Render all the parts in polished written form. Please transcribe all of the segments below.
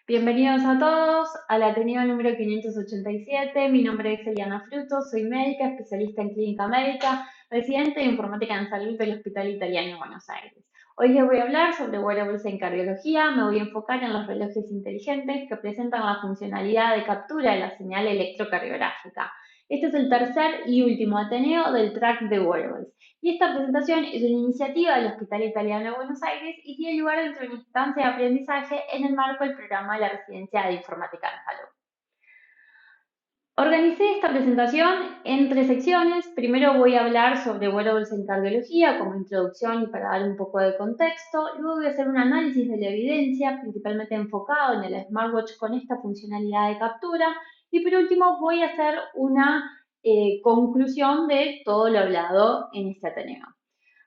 Bienvenidos a todos al Ateneo número 587. Mi nombre es Eliana Frutos, soy médica, especialista en clínica médica, residente de informática en salud del Hospital Italiano de Buenos Aires. Hoy les voy a hablar sobre wearables en cardiología. Me voy a enfocar en los relojes inteligentes que presentan la funcionalidad de captura de la señal electrocardiográfica. Este es el tercer y último Ateneo del track de wearables. Y esta presentación es una iniciativa del Hospital Italiano de Buenos Aires y tiene lugar dentro de una instancia de aprendizaje en el marco del programa de la Residencia de Informática en Salud. Organicé esta presentación en tres secciones. Primero voy a hablar sobre wearables en cardiología como introducción y para dar un poco de contexto. Luego voy a hacer un análisis de la evidencia, principalmente enfocado en el smartwatch con esta funcionalidad de captura. Y por último voy a hacer una conclusión de todo lo hablado en este Ateneo.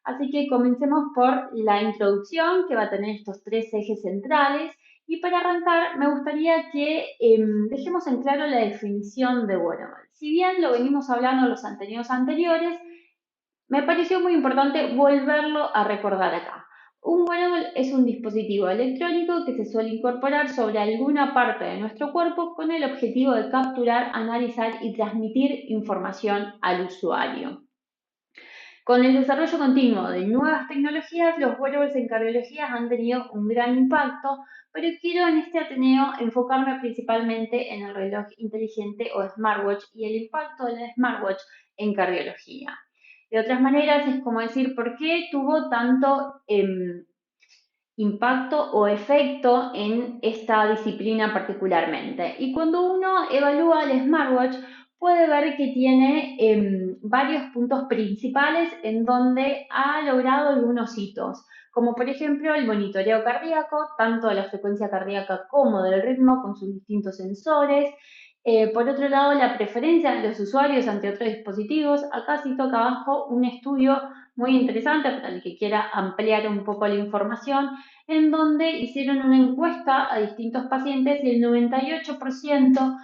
Así que comencemos por la introducción, que va a tener estos tres ejes centrales. Y para arrancar, me gustaría que dejemos en claro la definición de wearable. Si bien lo venimos hablando en los Ateneos anteriores, me pareció muy importante volverlo a recordar acá. Un wearable es un dispositivo electrónico que se suele incorporar sobre alguna parte de nuestro cuerpo con el objetivo de capturar, analizar y transmitir información al usuario. Con el desarrollo continuo de nuevas tecnologías, los wearables en cardiología han tenido un gran impacto, pero quiero en este Ateneo enfocarme principalmente en el reloj inteligente o smartwatch y el impacto del smartwatch en cardiología. De otras maneras, es como decir por qué tuvo tanto impacto o efecto en esta disciplina particularmente. Y cuando uno evalúa el smartwatch, puede ver que tiene varios puntos principales en donde ha logrado algunos hitos, como por ejemplo el monitoreo cardíaco, tanto de la frecuencia cardíaca como del ritmo, con sus distintos sensores. Por otro lado, la preferencia de los usuarios ante otros dispositivos. Acá cito acá abajo un estudio muy interesante para el que quiera ampliar un poco la información, en donde hicieron una encuesta a distintos pacientes y el 98%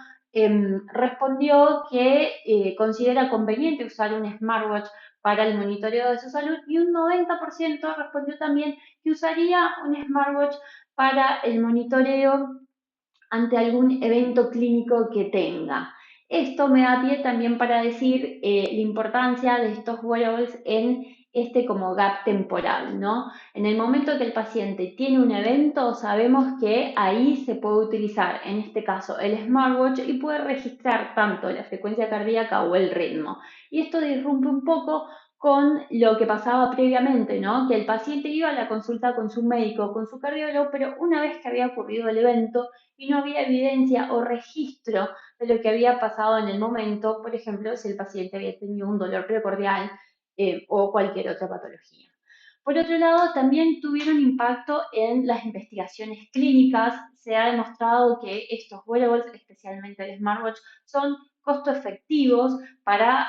respondió que considera conveniente usar un smartwatch para el monitoreo de su salud y un 90% respondió también que usaría un smartwatch para el monitoreo ante algún evento clínico que tenga. Esto me da pie también para decir la importancia de estos wearables en este como gap temporal, ¿no? En el momento que el paciente tiene un evento, sabemos que ahí se puede utilizar, en este caso, el smartwatch y puede registrar tanto la frecuencia cardíaca o el ritmo. Y esto disrumpe un poco con lo que pasaba previamente, ¿no? Que el paciente iba a la consulta con su médico, con su cardiólogo, pero una vez que había ocurrido el evento, y no había evidencia o registro de lo que había pasado en el momento, por ejemplo, si el paciente había tenido un dolor precordial o cualquier otra patología. Por otro lado, también tuvieron impacto en las investigaciones clínicas. Se ha demostrado que estos wearables, especialmente el smartwatch, son costo efectivos para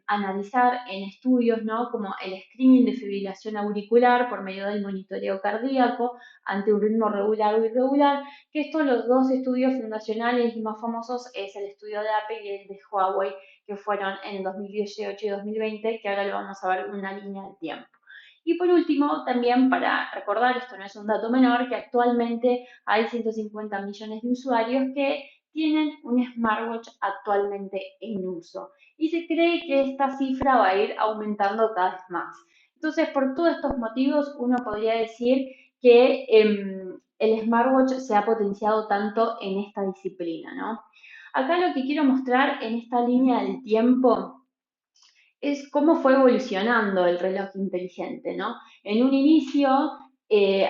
analizar en estudios, ¿no? Como el screening de fibrilación auricular por medio del monitoreo cardíaco ante un ritmo regular o irregular, que estos los dos estudios fundacionales y más famosos es el estudio de Apple y el de Huawei, que fueron en 2018 y 2020, que ahora lo vamos a ver en una línea de tiempo. Y por último, también para recordar, esto no es un dato menor, que actualmente hay 150 millones de usuarios que tienen un smartwatch actualmente en uso. Y se cree que esta cifra va a ir aumentando cada vez más. Entonces, por todos estos motivos, uno podría decir que el smartwatch se ha potenciado tanto en esta disciplina, ¿no? Acá lo que quiero mostrar en esta línea del tiempo es cómo fue evolucionando el reloj inteligente, ¿no? En un inicio,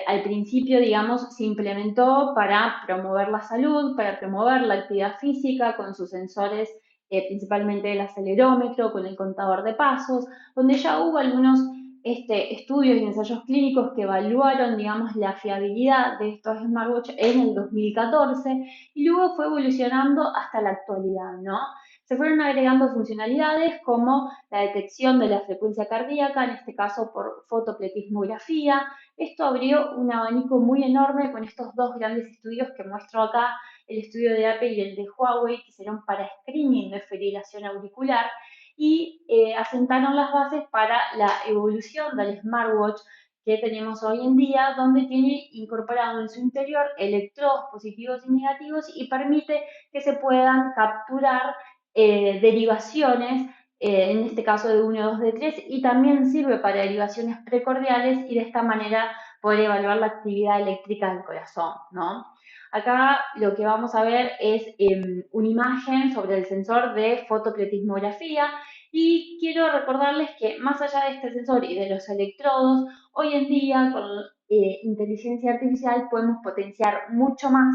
al principio, digamos, se implementó para promover la salud, para promover la actividad física con sus sensores, principalmente el acelerómetro, con el contador de pasos, donde ya hubo algunos estudios y ensayos clínicos que evaluaron, digamos, la fiabilidad de estos smartwatches en el 2014 y luego fue evolucionando hasta la actualidad, ¿no? Se fueron agregando funcionalidades como la detección de la frecuencia cardíaca, en este caso por fotopletismografía. Esto abrió un abanico muy enorme con estos dos grandes estudios que muestro acá, el estudio de Apple y el de Huawei, que hicieron para screening de fibrilación auricular y asentaron las bases para la evolución del smartwatch que tenemos hoy en día, donde tiene incorporado en su interior electrodos positivos y negativos y permite que se puedan capturar derivaciones, en este caso de 1, 2, de 3, y también sirve para derivaciones precordiales y de esta manera poder evaluar la actividad eléctrica del corazón, ¿no? Acá lo que vamos a ver es una imagen sobre el sensor de fotopietismografía y quiero recordarles que más allá de este sensor y de los electrodos, hoy en día con inteligencia artificial podemos potenciar mucho más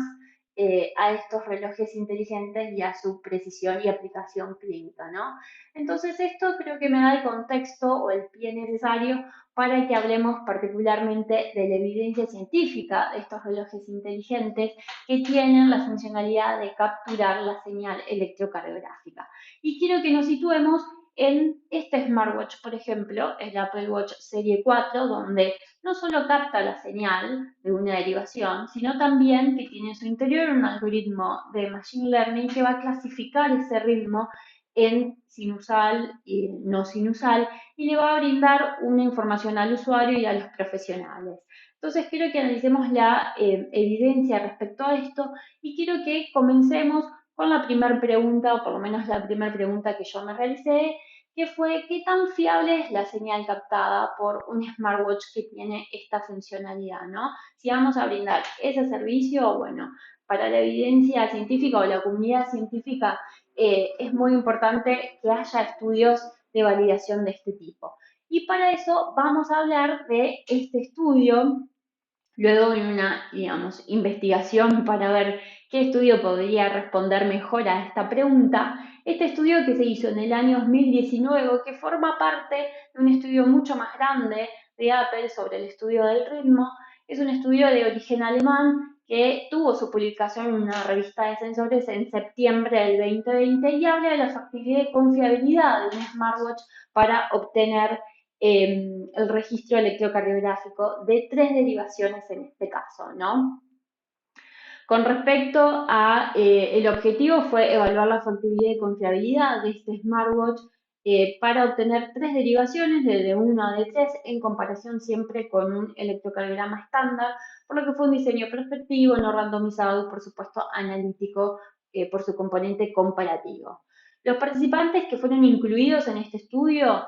a estos relojes inteligentes y a su precisión y aplicación clínica, ¿no? Entonces esto creo que me da el contexto o el pie necesario para que hablemos particularmente de la evidencia científica de estos relojes inteligentes que tienen la funcionalidad de capturar la señal electrocardiográfica. Y quiero que nos situemos en este smartwatch, por ejemplo, el Apple Watch Serie 4, donde no solo capta la señal de una derivación, sino también que tiene en su interior un algoritmo de Machine Learning que va a clasificar ese ritmo en sinusal y no sinusal y le va a brindar una información al usuario y a los profesionales. Entonces quiero que analicemos la evidencia respecto a esto y quiero que comencemos con la primera pregunta, o por lo menos la primera pregunta que yo me realicé, que fue ¿qué tan fiable es la señal captada por un smartwatch que tiene esta funcionalidad, ¿no? Si vamos a brindar ese servicio, bueno, para la evidencia científica o la comunidad científica es muy importante que haya estudios de validación de este tipo. Y para eso vamos a hablar de este estudio, luego de una, digamos, investigación para ver qué estudio podría responder mejor a esta pregunta. Este estudio que se hizo en el año 2019, que forma parte de un estudio mucho más grande de Apple sobre el estudio del ritmo, es un estudio de origen alemán que tuvo su publicación en una revista de sensores en septiembre del 2020 y habla de la factibilidad y confiabilidad de un smartwatch para obtener el registro electrocardiográfico de 3 derivaciones en este caso, ¿no? Con respecto a el objetivo fue evaluar la factibilidad y confiabilidad de este smartwatch para obtener 3 derivaciones de 1 a de 3 en comparación siempre con un electrocardiograma estándar, por lo que fue un diseño prospectivo, no randomizado y por supuesto analítico por su componente comparativo. Los participantes que fueron incluidos en este estudio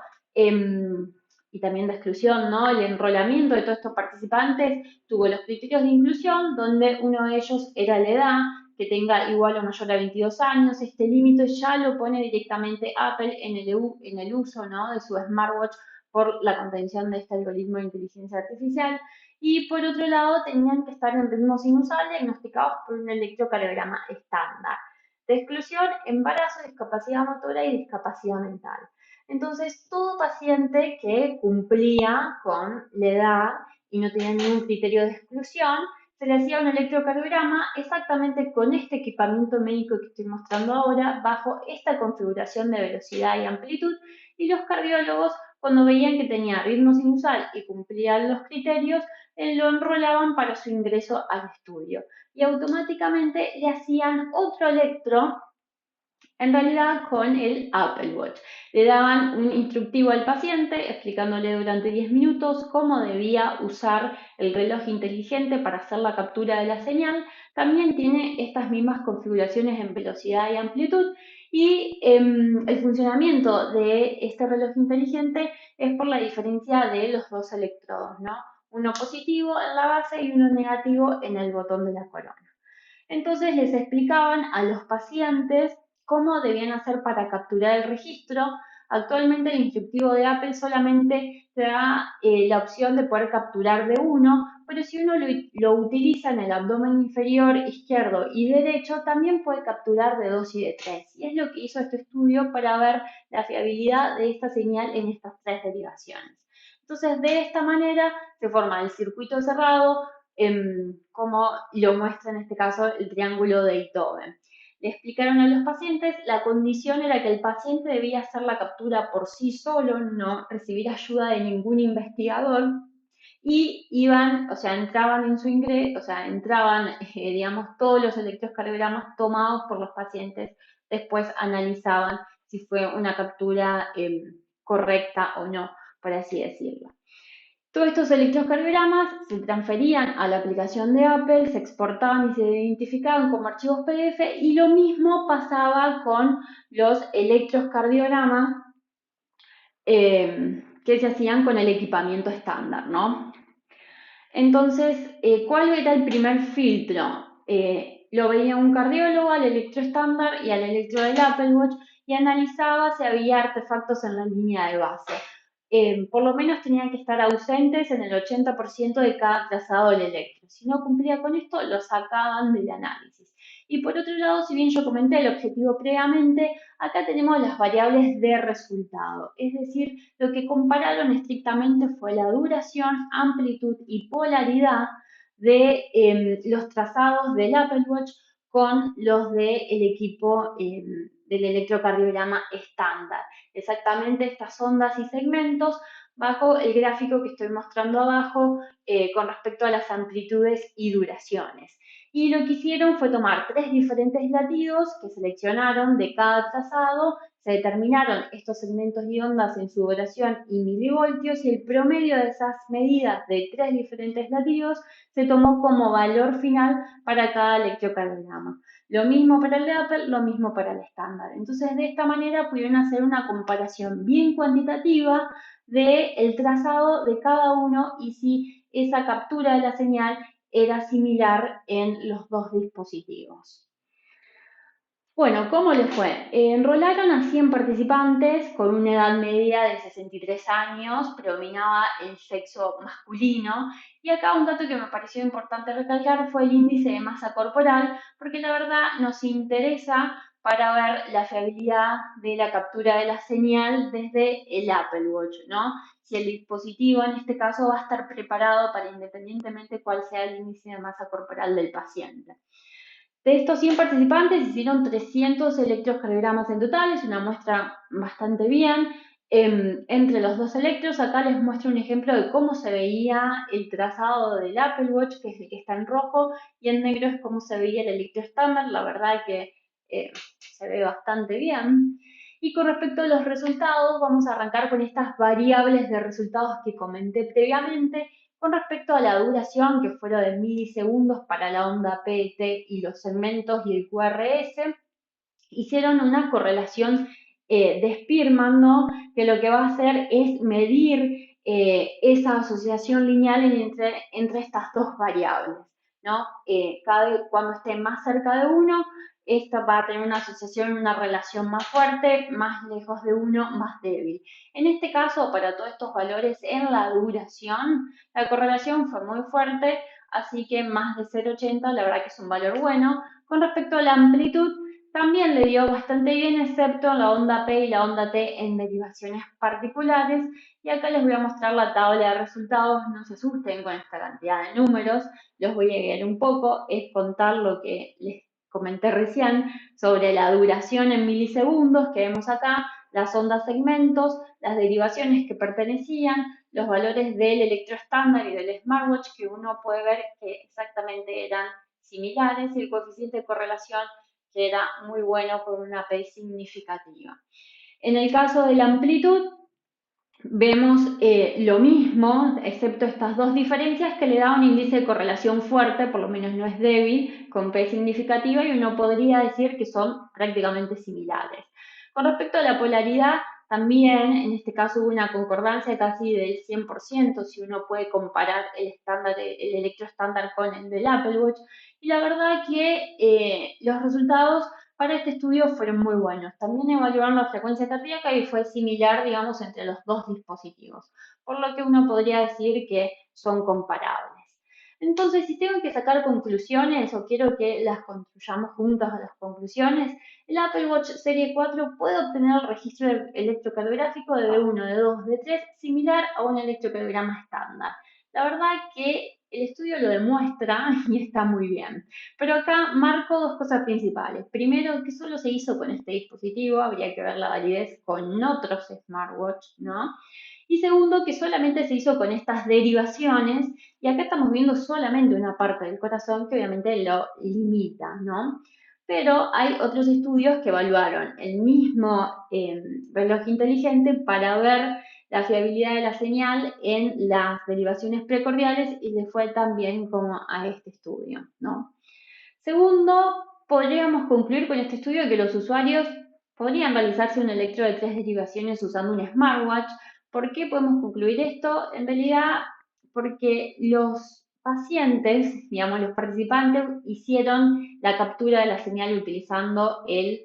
y también de exclusión, ¿no? El enrolamiento de todos estos participantes tuvo los criterios de inclusión, donde uno de ellos era la edad, que tenga igual o mayor a 22 años. Este límite ya lo pone directamente Apple en el uso, ¿no? De su smartwatch por la contención de este algoritmo de inteligencia artificial. Y por otro lado, tenían que estar en ritmo sinusal diagnosticados por un electrocardiograma estándar. De exclusión, embarazo, discapacidad motora y discapacidad mental. Entonces, todo paciente que cumplía con la edad y no tenía ningún criterio de exclusión, se le hacía un electrocardiograma exactamente con este equipamiento médico que estoy mostrando ahora, bajo esta configuración de velocidad y amplitud, y los cardiólogos, cuando veían que tenía ritmo sinusal y cumplían los criterios, lo enrolaban para su ingreso al estudio. Y automáticamente le hacían otro electro en realidad con el Apple Watch. Le daban un instructivo al paciente explicándole durante 10 minutos cómo debía usar el reloj inteligente para hacer la captura de la señal. También tiene estas mismas configuraciones en velocidad y amplitud y el funcionamiento de este reloj inteligente es por la diferencia de los dos electrodos, ¿no? Uno positivo en la base y uno negativo en el botón de la corona. Entonces les explicaban a los pacientes cómo debían hacer para capturar el registro. Actualmente el instructivo de Apple solamente te da la opción de poder capturar de uno, pero si uno lo utiliza en el abdomen inferior izquierdo y derecho, también puede capturar de 2 y de 3. Y es lo que hizo este estudio para ver la fiabilidad de esta señal en estas 3 derivaciones. Entonces, de esta manera se forma el circuito cerrado, como lo muestra en este caso el triángulo de Beethoven. Le explicaron a los pacientes, la condición era que el paciente debía hacer la captura por sí solo, no recibir ayuda de ningún investigador, y iban, o sea, entraban en su ingreso, o sea, entraban, digamos, todos los electrocardiogramas tomados por los pacientes, después analizaban si fue una captura correcta o no, por así decirlo. Todos estos electrocardiogramas se transferían a la aplicación de Apple, se exportaban y se identificaban como archivos PDF y lo mismo pasaba con los electrocardiogramas que se hacían con el equipamiento estándar, ¿no? Entonces, ¿cuál era el primer filtro? Lo veía un cardiólogo al electro estándar y al electro del Apple Watch y analizaba si había artefactos en la línea de base. Por lo menos tenían que estar ausentes en el 80% de cada trazado del electro. Si no cumplía con esto, lo sacaban del análisis. Y por otro lado, si bien yo comenté el objetivo previamente, acá tenemos las variables de resultado, es decir, lo que compararon estrictamente fue la duración, amplitud y polaridad de los trazados del Apple Watch con los del equipo del electrocardiograma estándar. Exactamente estas ondas y segmentos bajo el gráfico que estoy mostrando abajo con respecto a las amplitudes y duraciones. Y lo que hicieron fue tomar 3 diferentes latidos que seleccionaron de cada trazado, se determinaron estos segmentos y ondas en su duración y milivoltios y el promedio de esas medidas de 3 diferentes latidos se tomó como valor final para cada electrocardiograma. Lo mismo para el de Apple, lo mismo para el estándar. Entonces, de esta manera pudieron hacer una comparación bien cuantitativa del trazado de cada uno y si esa captura de la señal era similar en los dos dispositivos. Bueno, ¿cómo les fue? Enrolaron a 100 participantes con una edad media de 63 años, predominaba el sexo masculino, y acá un dato que me pareció importante recalcar fue el índice de masa corporal, porque la verdad nos interesa para ver la fiabilidad de la captura de la señal desde el Apple Watch, ¿no? Si el dispositivo en este caso va a estar preparado para independientemente cuál sea el índice de masa corporal del paciente. De estos 100 participantes hicieron 300 electrocardiogramas en total, es una muestra bastante bien. Entre los dos electros, acá les muestro un ejemplo de cómo se veía el trazado del Apple Watch, que es el que está en rojo, y en negro es cómo se veía el electro estándar, la verdad que se ve bastante bien. Y con respecto a los resultados, vamos a arrancar con estas variables de resultados que comenté previamente. Con respecto a la duración, que fueron de milisegundos para la onda PET y los segmentos y el QRS, hicieron una correlación de Spearman, ¿no? Que lo que va a hacer es medir esa asociación lineal entre estas dos variables, ¿no? Cuando esté más cerca de uno, esta va a tener una asociación, una relación más fuerte, más lejos de uno, más débil. En este caso, para todos estos valores en la duración, la correlación fue muy fuerte, así que más de 0,80, la verdad que es un valor bueno. Con respecto a la amplitud, también le dio bastante bien, excepto en la onda P y la onda T en derivaciones particulares. Y acá les voy a mostrar la tabla de resultados. No se asusten con esta cantidad de números. Los voy a guiar un poco. Es contar lo que les comenté recién sobre la duración en milisegundos que vemos acá, las ondas segmentos, las derivaciones que pertenecían, los valores del electroestándar y del smartwatch que uno puede ver que exactamente eran similares y el coeficiente de correlación que era muy bueno con una P significativa. En el caso de la amplitud, vemos lo mismo, excepto estas dos diferencias que le da un índice de correlación fuerte, por lo menos no es débil, con P significativa y uno podría decir que son prácticamente similares. Con respecto a la polaridad, también en este caso hubo una concordancia casi del 100% si uno puede comparar el electroestándar con el del Apple Watch. Y la verdad que los resultados para este estudio fueron muy buenos. También evaluaron la frecuencia cardíaca y fue similar, digamos, entre los dos dispositivos, por lo que uno podría decir que son comparables. Entonces, si tengo que sacar conclusiones o quiero que las construyamos juntas a las conclusiones, el Apple Watch Serie 4 puede obtener el registro electrocardiográfico de D1, de 2, de 3, similar a un electrocardiograma estándar. La verdad que el estudio lo demuestra y está muy bien. Pero acá marco dos cosas principales. Primero, que solo se hizo con este dispositivo, habría que ver la validez con otros smartwatch, ¿no? Y segundo, que solamente se hizo con estas derivaciones, y acá estamos viendo solamente una parte del corazón que obviamente lo limita, ¿no? Pero hay otros estudios que evaluaron el mismo reloj inteligente para ver la fiabilidad de la señal en las derivaciones precordiales y le fue tan bien como a este estudio, ¿no? Segundo, podríamos concluir con este estudio que los usuarios podrían realizarse un electro de 3 derivaciones usando un smartwatch. ¿Por qué podemos concluir esto? En realidad, porque los pacientes, digamos, los participantes, hicieron la captura de la señal utilizando el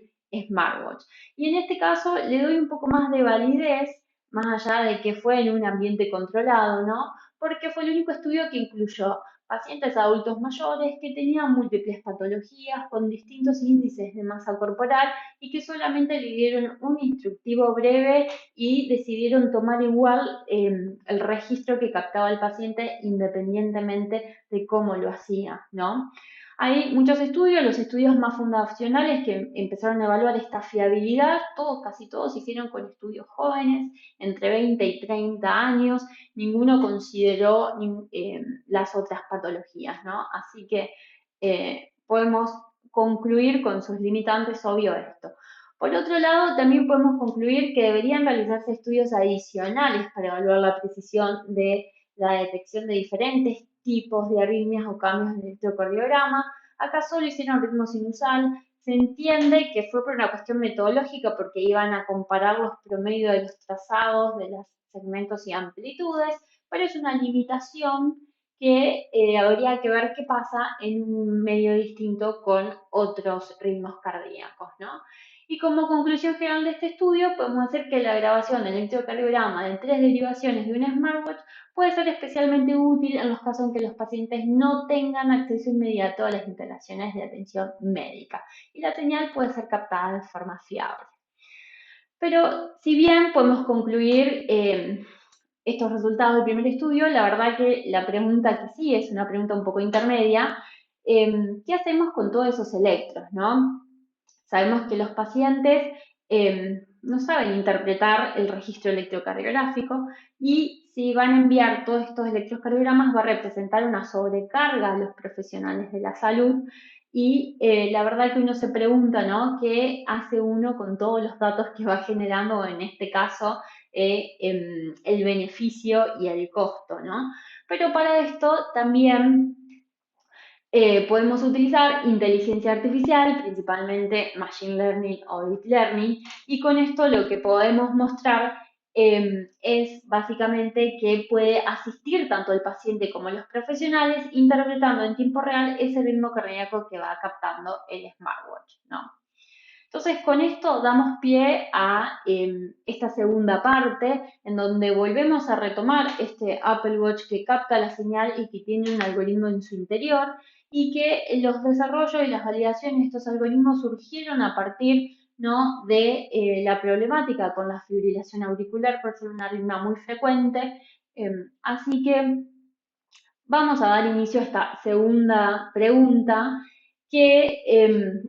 smartwatch. Y en este caso le doy un poco más de validez, más allá de que fue en un ambiente controlado, ¿no? Porque fue el único estudio que incluyó pacientes adultos mayores que tenían múltiples patologías con distintos índices de masa corporal y que solamente le dieron un instructivo breve y decidieron tomar igual el registro que captaba el paciente independientemente de cómo lo hacía, ¿no? Hay muchos estudios, los estudios más fundacionales que empezaron a evaluar esta fiabilidad, todos, casi todos se hicieron con estudios jóvenes, entre 20 y 30 años, ninguno consideró las otras patologías, ¿no? Así que podemos concluir con sus limitantes, obvio esto. Por otro lado, también podemos concluir que deberían realizarse estudios adicionales para evaluar la precisión de la detección de diferentes tipos de arritmias o cambios en el electrocardiograma. Acá solo hicieron ritmo sinusal. Se entiende que fue por una cuestión metodológica porque iban a comparar los promedios de los trazados de los segmentos y amplitudes, pero es una limitación que habría que ver qué pasa en un medio distinto con otros ritmos cardíacos, ¿no? Y como conclusión general de este estudio, podemos decir que la grabación del electrocardiograma de 3 derivaciones de un smartwatch puede ser especialmente útil en los casos en que los pacientes no tengan acceso inmediato a las instalaciones de atención médica y la señal puede ser captada de forma fiable. Pero si bien podemos concluir estos resultados del primer estudio, la verdad que la pregunta que sí es una pregunta un poco intermedia, ¿qué hacemos con todos esos electros, no? Sabemos que los pacientes no saben interpretar el registro electrocardiográfico y si van a enviar todos estos electrocardiogramas va a representar una sobrecarga a los profesionales de la salud y la verdad que uno se pregunta, ¿no? ¿Qué hace uno con todos los datos que va generando, en este caso, el beneficio y el costo, ¿no? Pero para esto también podemos utilizar inteligencia artificial, principalmente Machine Learning o Deep Learning, y con esto lo que podemos mostrar es básicamente que puede asistir tanto el paciente como los profesionales interpretando en tiempo real ese ritmo cardíaco que va captando el smartwatch, ¿no? Entonces, con esto damos pie a esta segunda parte, en donde volvemos a retomar este Apple Watch que capta la señal y que tiene un algoritmo en su interior, y que los desarrollos y las validaciones de estos algoritmos surgieron a partir, ¿no?, de la problemática con la fibrilación auricular por ser una arritmia muy frecuente. Así que vamos a dar inicio a esta segunda pregunta, que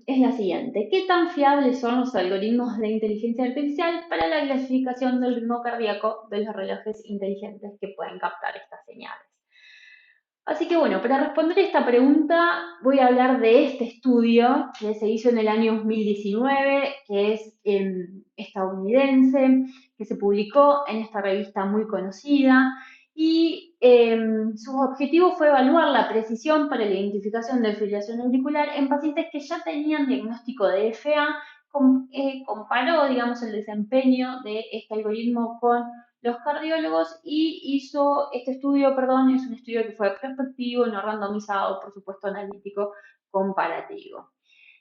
es la siguiente. ¿Qué tan fiables son los algoritmos de inteligencia artificial para la clasificación del ritmo cardíaco de los relojes inteligentes que pueden captar estas señales? Así que bueno, para responder esta pregunta voy a hablar de este estudio que se hizo en el año 2019, que es estadounidense, que se publicó en esta revista muy conocida y su objetivo fue evaluar la precisión para la identificación de fibrilación auricular en pacientes que ya tenían diagnóstico de FA. Comparó, digamos, el desempeño de este algoritmo con los cardiólogos y hizo este estudio, perdón, es un estudio que fue prospectivo, no randomizado, por supuesto analítico, comparativo.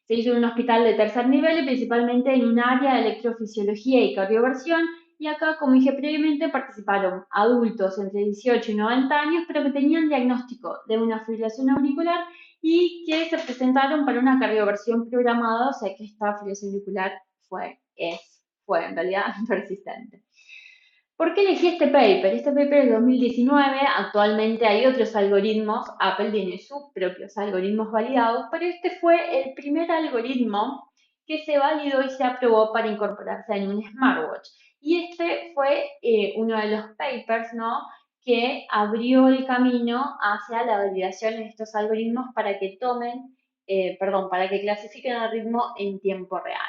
Se hizo en un hospital de tercer nivel y principalmente en un área de electrofisiología y cardioversión. Y acá, como dije previamente, participaron adultos entre 18 y 90 años, pero que tenían diagnóstico de una fibrilación auricular y que se presentaron para una cardioversión programada, o sea que esta fibrilación auricular fue en realidad persistente. ¿Por qué elegí este paper? Este paper es de 2019, actualmente hay otros algoritmos, Apple tiene sus propios algoritmos validados, pero este fue el primer algoritmo que se validó y se aprobó para incorporarse en un smartwatch. Y este fue uno de los papers, ¿no?, que abrió el camino hacia la validación de estos algoritmos para que para que clasifiquen el ritmo en tiempo real.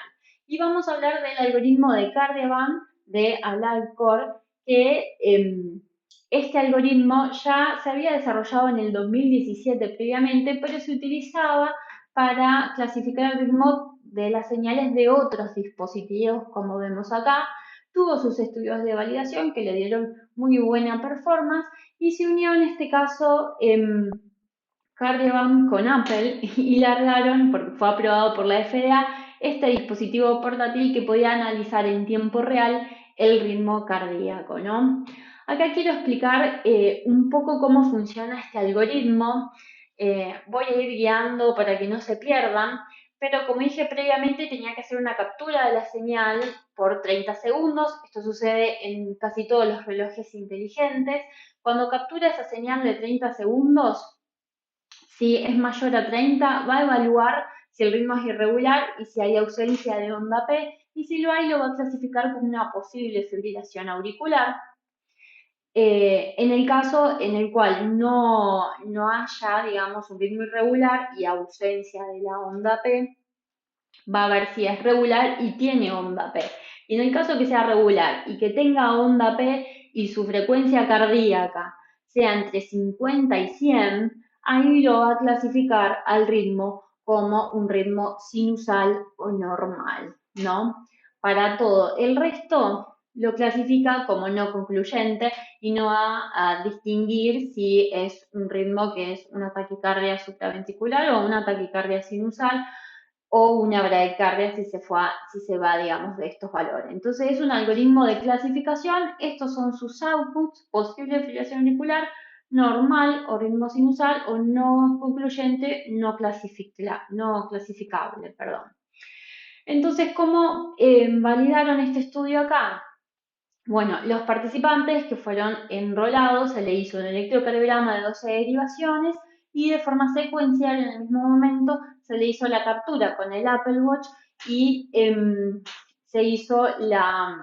Y vamos a hablar del algoritmo de Cardiaban de Alcor, que este algoritmo ya se había desarrollado en el 2017 previamente, pero se utilizaba para clasificar el ritmo de las señales de otros dispositivos, como vemos acá. Tuvo sus estudios de validación que le dieron muy buena performance y se unió en este caso Cardiovan con Apple y largaron, porque fue aprobado por la FDA, este dispositivo portátil que podía analizar en tiempo real el ritmo cardíaco, ¿no? Acá quiero explicar un poco cómo funciona este algoritmo. Voy a ir guiando para que no se pierdan, pero como dije previamente, tenía que hacer una captura de la señal por 30 segundos. Esto sucede en casi todos los relojes inteligentes. Cuando captura esa señal de 30 segundos, si es mayor a 30, va a evaluar si el ritmo es irregular y si hay ausencia de onda P, y si lo hay, lo va a clasificar como una posible fibrilación auricular. En el caso en el cual no haya, digamos, un ritmo irregular y ausencia de la onda P, va a ver si es regular y tiene onda P. Y en el caso que sea regular y que tenga onda P y su frecuencia cardíaca sea entre 50 y 100, ahí lo va a clasificar al ritmo como un ritmo sinusal o normal, ¿no? Para todo el resto lo clasifica como no concluyente y no va a distinguir si es un ritmo que es una taquicardia supraventricular o una taquicardia sinusal o una bradicardia si se va, digamos, de estos valores. Entonces es un algoritmo de clasificación, estos son sus outputs, posible fibrilación auricular, normal o ritmo sinusal o no concluyente, no clasificable, perdón. Entonces, ¿cómo validaron este estudio acá? Bueno, los participantes que fueron enrolados, se le hizo un electrocardiograma de 12 derivaciones y de forma secuencial en el mismo momento se le hizo la captura con el Apple Watch y se hizo la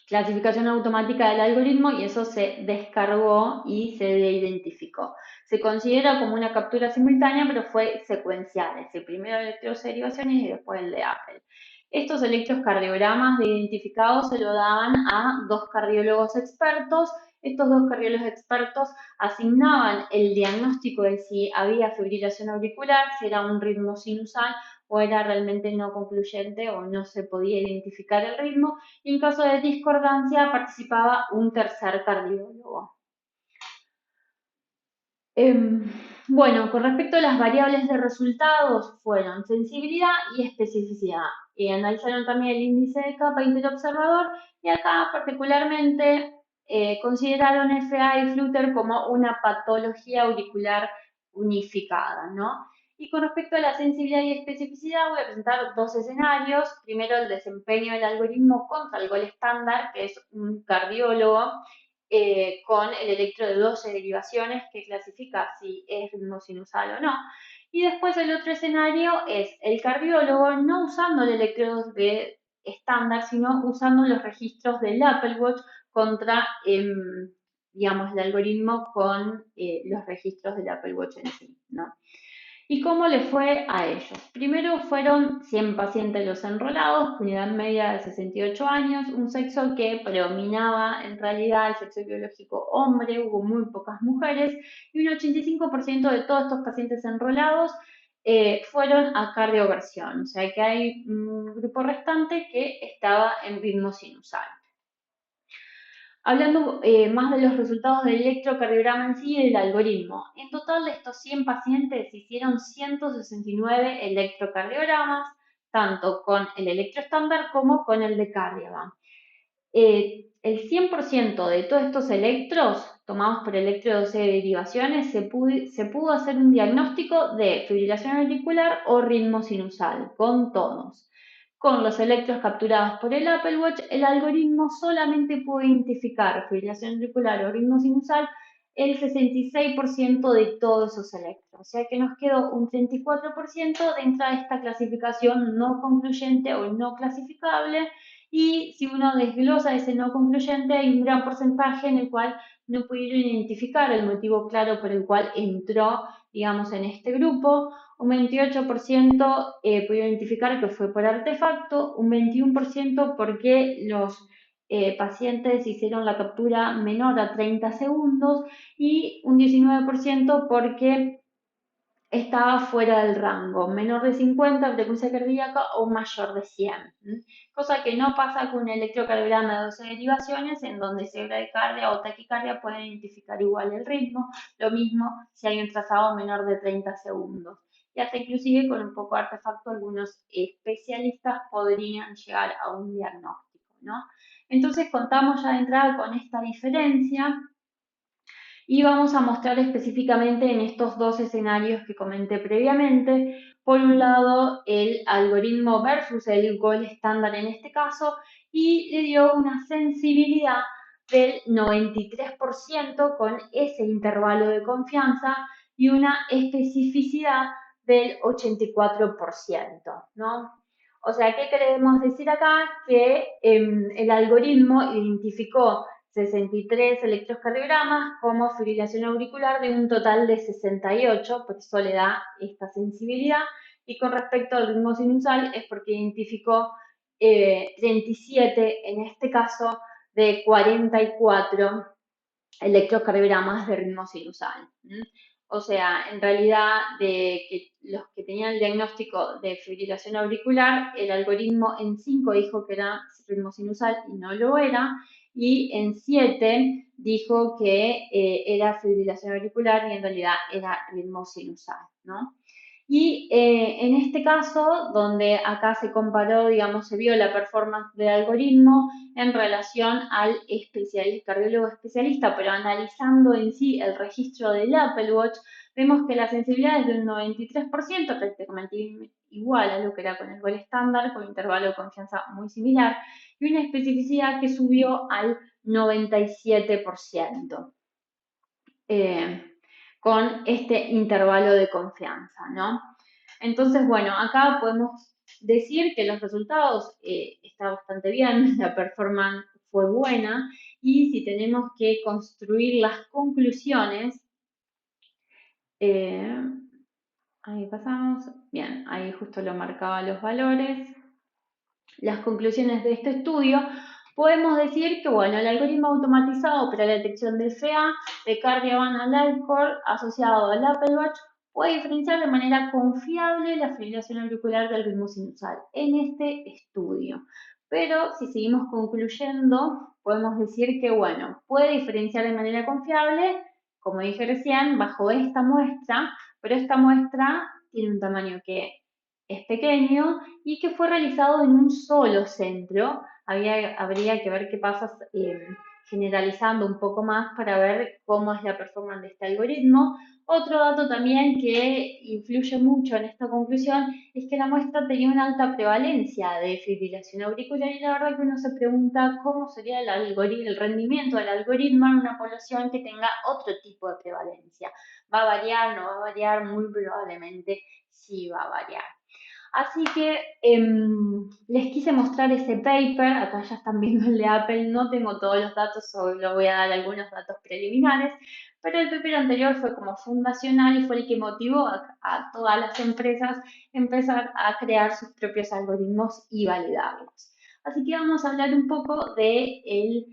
clasificación automática del algoritmo y eso se descargó y se identificó. Se considera como una captura simultánea, pero fue secuencial. Es el primero el de 12 derivaciones y después el de Apple. Estos electrocardiogramas de identificados se lo daban a dos cardiólogos expertos. Estos dos cardiólogos expertos asignaban el diagnóstico de si había fibrilación auricular, si era un ritmo sinusal o era realmente no concluyente o no se podía identificar el ritmo, y en caso de discordancia participaba un tercer cardiólogo. Bueno, con respecto a las variables de resultados, fueron sensibilidad y especificidad. Analizaron también el índice de capa interobservador y acá particularmente consideraron FA y Flutter como una patología auricular unificada, ¿no? Y con respecto a la sensibilidad y especificidad, voy a presentar dos escenarios. Primero, el desempeño del algoritmo contra el gol estándar, que es un cardiólogo con el electro de 12 derivaciones que clasifica si es ritmo sinusal o no. Y después el otro escenario es el cardiólogo no usando el electrodo de estándar, sino usando los registros del Apple Watch contra, digamos, el algoritmo con los registros del Apple Watch en sí, ¿no? ¿Y cómo le fue a ellos? Primero fueron 100 pacientes los enrolados, con edad media de 68 años, un sexo que predominaba en realidad el sexo biológico hombre, hubo muy pocas mujeres, y un 85% de todos estos pacientes enrolados fueron a cardioversión, o sea que hay un grupo restante que estaba en ritmo sinusal. Hablando más de los resultados del electrocardiograma en sí y del algoritmo, en total de estos 100 pacientes se hicieron 169 electrocardiogramas, tanto con el electroestándar como con el de Cardiovan. El 100% de todos estos electros tomados por electrodos de derivaciones se pudo hacer un diagnóstico de fibrilación auricular o ritmo sinusal, con todos. Con los electros capturados por el Apple Watch, el algoritmo solamente pudo identificar fibrilación auricular o ritmo sinusal el 66% de todos esos electros. O sea que nos quedó un 34% dentro de esta clasificación no concluyente o no clasificable. Y si uno desglosa ese no concluyente, hay un gran porcentaje en el cual no pudieron identificar el motivo claro por el cual entró, digamos, en este grupo. Un 28% pudieron identificar que fue por artefacto, un 21% porque los pacientes hicieron la captura menor a 30 segundos y un 19% porque estaba fuera del rango, menor de 50 frecuencia cardíaca o mayor de 100, cosa que no pasa con un electrocardiograma de 12 derivaciones en donde bradicardia o taquicardia pueden identificar igual el ritmo, lo mismo si hay un trazado menor de 30 segundos. Y hasta inclusive con un poco de artefacto algunos especialistas podrían llegar a un diagnóstico, ¿no? Entonces contamos ya de entrada con esta diferencia y vamos a mostrar específicamente en estos dos escenarios que comenté previamente. Por un lado, el algoritmo versus el gold estándar en este caso, y le dio una sensibilidad del 93% con ese intervalo de confianza y una especificidad del 84%, ¿no? O sea, ¿qué queremos decir acá? Que el algoritmo identificó 63 electrocardiogramas como fibrilación auricular de un total de 68, por eso le da esta sensibilidad. Y con respecto al ritmo sinusal es porque identificó 37, en este caso, de 44 electrocardiogramas de ritmo sinusal. O sea, en realidad, de que los que tenían el diagnóstico de fibrilación auricular, el algoritmo en 5 dijo que era ritmo sinusal y no lo era, y en 7 dijo que era fibrilación auricular y en realidad era ritmo sinusal, ¿no? Y en este caso, donde acá se comparó, digamos, se vio la performance del algoritmo en relación al cardiólogo especialista, pero analizando en sí el registro del Apple Watch, vemos que la sensibilidad es de un 93%, prácticamente igual a lo que era con el gol estándar, con un intervalo de confianza muy similar, y una especificidad que subió al 97%. Con este intervalo de confianza, ¿no? Entonces, bueno, acá podemos decir que los resultados están bastante bien, la performance fue buena, y si tenemos que construir las conclusiones, ahí pasamos, bien, ahí justo lo marcaba los valores. Las conclusiones de este estudio, podemos decir que, bueno, el algoritmo automatizado para la detección de FA de Cardiaban Lightcore asociado al Apple Watch puede diferenciar de manera confiable la fibrilación auricular del ritmo sinusal en este estudio. Pero si seguimos concluyendo, podemos decir que, bueno, puede diferenciar de manera confiable, como dije recién, bajo esta muestra, pero esta muestra tiene un tamaño que es pequeño y que fue realizado en un solo centro. Habría que ver qué pasa generalizando un poco más para ver cómo es la performance de este algoritmo. Otro dato también que influye mucho en esta conclusión es que la muestra tenía una alta prevalencia de fibrilación auricular y la verdad que uno se pregunta cómo sería el rendimiento del algoritmo en una población que tenga otro tipo de prevalencia. ¿Va a variar? ¿No va a variar? Muy probablemente sí va a variar. Así que les quise mostrar ese paper, acá ya están viendo el de Apple, no tengo todos los datos, solo voy a dar algunos datos preliminares, pero el paper anterior fue como fundacional y fue el que motivó a todas las empresas empezar a crear sus propios algoritmos y validarlos. Así que vamos a hablar un poco del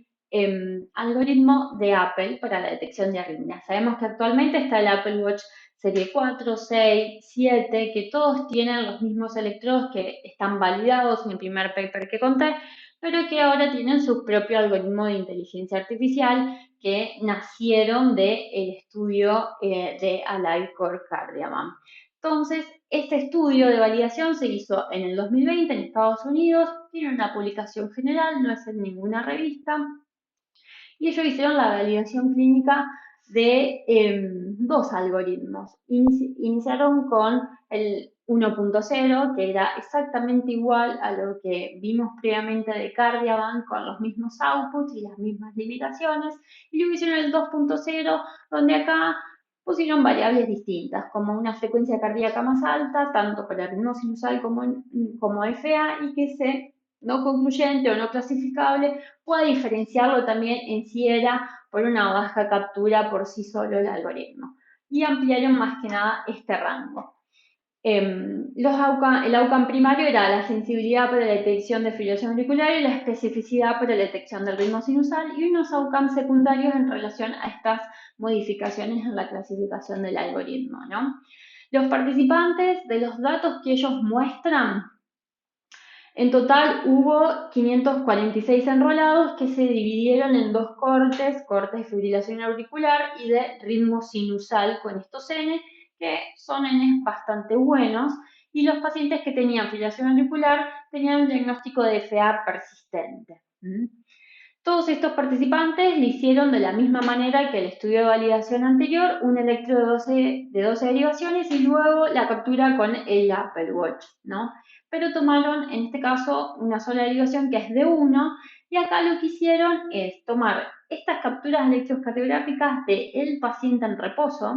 algoritmo de Apple para la detección de arritmias. Sabemos que actualmente está el Apple Watch Serie 4, 6, 7, que todos tienen los mismos electrodos que están validados en el primer paper que conté, pero que ahora tienen su propio algoritmo de inteligencia artificial que nacieron del estudio de AliveCore Cardiaman. Entonces, este estudio de validación se hizo en el 2020 en Estados Unidos, tiene una publicación general, no es en ninguna revista, y ellos hicieron la validación clínica de dos algoritmos. Iniciaron con el 1.0, que era exactamente igual a lo que vimos previamente de Cardiaban, con los mismos outputs y las mismas limitaciones, y luego hicieron el 2.0, donde acá pusieron variables distintas, como una frecuencia cardíaca más alta, tanto para el ritmo sinusal como FA, y que se no concluyente o no clasificable puede diferenciarlo también en si era por una baja captura por sí solo el algoritmo. Y ampliaron más que nada este rango. El outcome primario era la sensibilidad para la detección de fibrilación auricular y la especificidad para la detección del ritmo sinusal y unos outcomes secundarios en relación a estas modificaciones en la clasificación del algoritmo, ¿no? Los participantes, de los datos que ellos muestran, en total hubo 546 enrolados que se dividieron en dos cortes de fibrilación auricular y de ritmo sinusal con estos N, que son N bastante buenos, y los pacientes que tenían fibrilación auricular tenían un diagnóstico de FA persistente. Todos estos participantes le hicieron de la misma manera que el estudio de validación anterior, un electro de 12 derivaciones y luego la captura con el Apple Watch, ¿no? Pero tomaron, en este caso, una sola derivación que es de 1 y acá lo que hicieron es tomar estas capturas electrocardiográficas del paciente en reposo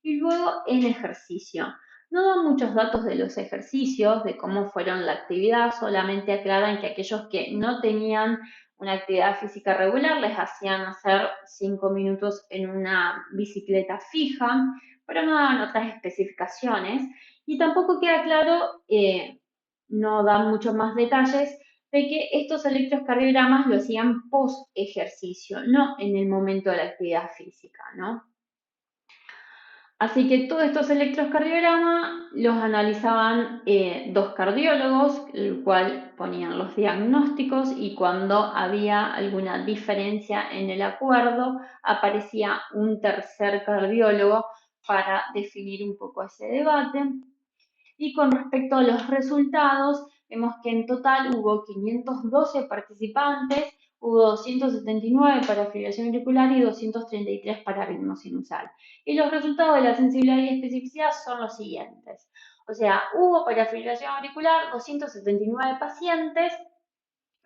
y luego en ejercicio. No dan muchos datos de los ejercicios, de cómo fueron la actividad, solamente aclaran que aquellos que no tenían una actividad física regular, les hacían hacer 5 minutos en una bicicleta fija, pero no daban otras especificaciones y tampoco queda claro, no dan muchos más detalles, de que estos electrocardiogramas lo hacían post ejercicio, no en el momento de la actividad física, ¿no? Así que todos estos electrocardiogramas los analizaban dos cardiólogos, el cual ponían los diagnósticos y cuando había alguna diferencia en el acuerdo aparecía un tercer cardiólogo para definir un poco ese debate. Y con respecto a los resultados, vemos que en total hubo 512 participantes, hubo 279 para fibrilación auricular y 233 para ritmo sinusal. Y los resultados de la sensibilidad y especificidad son los siguientes. O sea, hubo para fibrilación auricular 279 pacientes,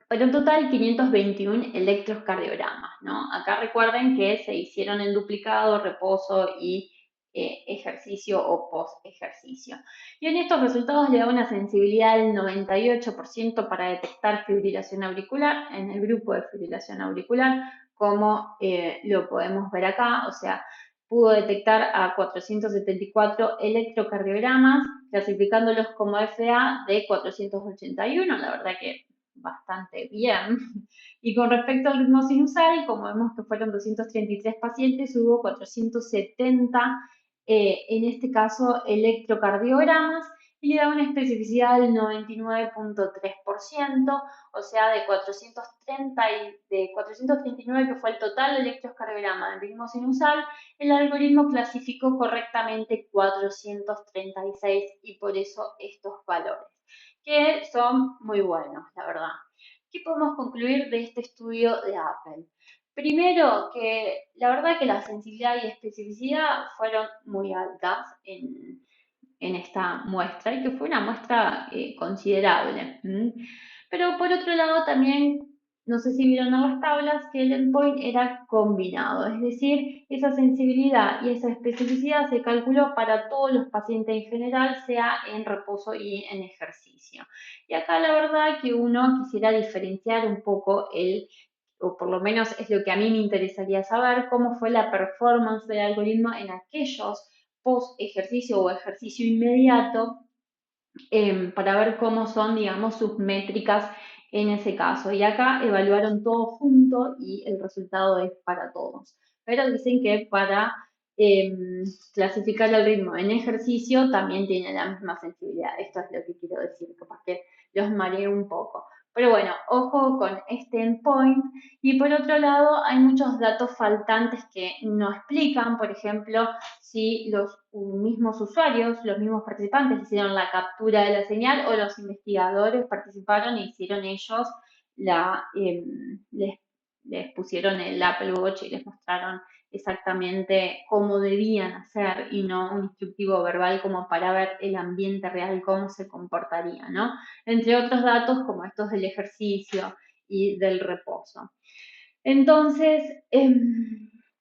pero en total 521 electrocardiogramas, ¿no? Acá recuerden que se hicieron en duplicado, reposo y ejercicio o post-ejercicio. Y en estos resultados le da una sensibilidad del 98% para detectar fibrilación auricular en el grupo de fibrilación auricular, como lo podemos ver acá, o sea, pudo detectar a 474 electrocardiogramas, clasificándolos como FA de 481, la verdad que bastante bien. Y con respecto al ritmo sinusal, como vemos que fueron 233 pacientes, hubo 470, en este caso, electrocardiogramas y le da una especificidad del 99.3%, o sea, de 439 que fue el total de electrocardiograma del ritmo sinusal, el algoritmo clasificó correctamente 436 y por eso estos valores, que son muy buenos, la verdad. ¿Qué podemos concluir de este estudio de Apple? Primero, que la verdad que la sensibilidad y especificidad fueron muy altas en esta muestra y que fue una muestra considerable. Pero por otro lado también, no sé si vieron en las tablas, que el endpoint era combinado, es decir, esa sensibilidad y esa especificidad se calculó para todos los pacientes en general, sea en reposo y en ejercicio. Y acá la verdad que uno quisiera diferenciar un poco o por lo menos es lo que a mí me interesaría saber, cómo fue la performance del algoritmo en aquellos post ejercicio o ejercicio inmediato, para ver cómo son, digamos, sus métricas en ese caso. Y acá evaluaron todo junto y el resultado es para todos. Pero dicen que para clasificar el ritmo en ejercicio también tiene la misma sensibilidad. Esto es lo que quiero decir, capaz que los mareé un poco. Pero bueno, ojo con este endpoint. Y por otro lado, hay muchos datos faltantes que no explican, por ejemplo, si los mismos usuarios, los mismos participantes hicieron la captura de la señal o los investigadores participaron e hicieron ellos les pusieron el Apple Watch y les mostraron exactamente cómo debían hacer y no un instructivo verbal como para ver el ambiente real, cómo se comportaría, ¿no? Entre otros datos como estos del ejercicio y del reposo. Entonces,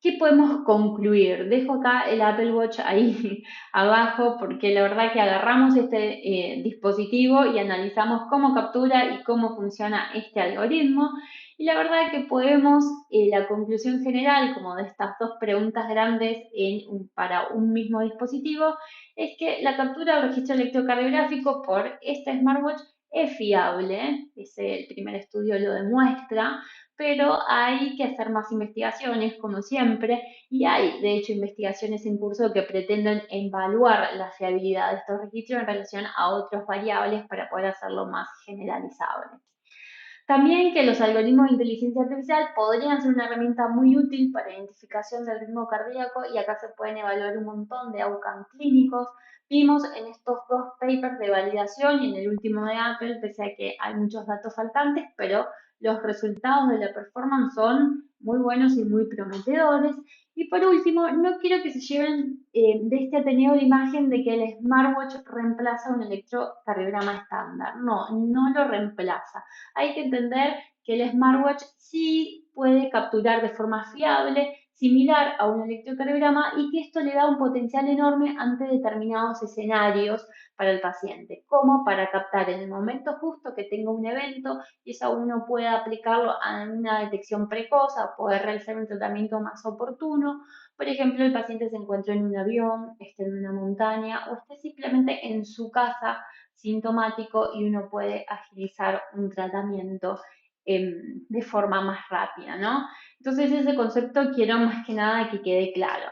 ¿Qué podemos concluir? Dejo acá el Apple Watch ahí abajo porque la verdad que agarramos este dispositivo y analizamos cómo captura y cómo funciona este algoritmo. Y la verdad que podemos, la conclusión general, como de estas dos preguntas grandes para un mismo dispositivo, es que la captura del registro electrocardiográfico por este smartwatch es fiable, el primer estudio lo demuestra, pero hay que hacer más investigaciones, como siempre, y hay, de hecho, investigaciones en curso que pretenden evaluar la fiabilidad de estos registros en relación a otras variables para poder hacerlo más generalizable. También que los algoritmos de inteligencia artificial podrían ser una herramienta muy útil para identificación del ritmo cardíaco y acá se pueden evaluar un montón de outcomes clínicos. Vimos en estos dos papers de validación y en el último de Apple, pese a que hay muchos datos faltantes, pero los resultados de la performance son muy buenos y muy prometedores. Y por último, no quiero que se lleven de este Ateneo de imagen de que el smartwatch reemplaza un electrocardiograma estándar. No, no lo reemplaza. Hay que entender que el smartwatch sí puede capturar de forma fiable, similar a un electrocardiograma, y que esto le da un potencial enorme ante determinados escenarios para el paciente, como para captar en el momento justo que tenga un evento y eso uno puede aplicarlo a una detección precoz, a poder realizar un tratamiento más oportuno. Por ejemplo, el paciente se encuentra en un avión, esté en una montaña o esté simplemente en su casa sintomático y uno puede agilizar un tratamiento de forma más rápida, ¿no? Entonces ese concepto quiero más que nada que quede claro.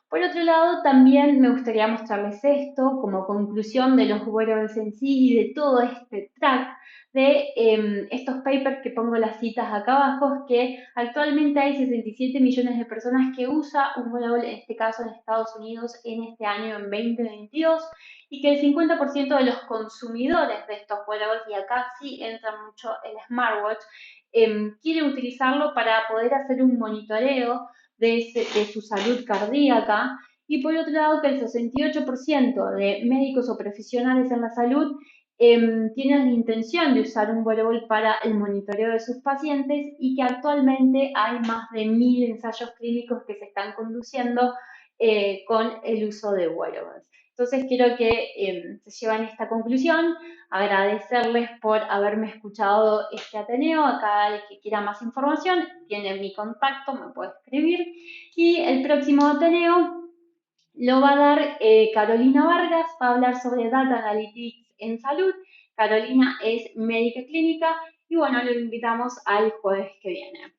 Por otro lado, también me gustaría mostrarles esto como conclusión de los wearables en sí y de todo este track de estos papers que pongo las citas acá abajo, es que actualmente hay 67 millones de personas que usan un wearable, en este caso en Estados Unidos, en este año, en 2022, y que el 50% de los consumidores de estos wearables, y acá sí entra mucho el smartwatch, quiere utilizarlo para poder hacer un monitoreo de su salud cardíaca. Y por otro lado, que el 68% de médicos o profesionales en la salud tienen la intención de usar un wearable para el monitoreo de sus pacientes y que actualmente hay más de 1000 ensayos clínicos que se están conduciendo con el uso de wearables. Entonces quiero que se lleven esta conclusión, agradecerles por haberme escuchado este Ateneo. Acá el que quiera más información tiene mi contacto, me puede escribir. Y el próximo Ateneo lo va a dar Carolina Vargas, va a hablar sobre Data Analytics en salud. Carolina es médica clínica y bueno, lo invitamos al jueves que viene.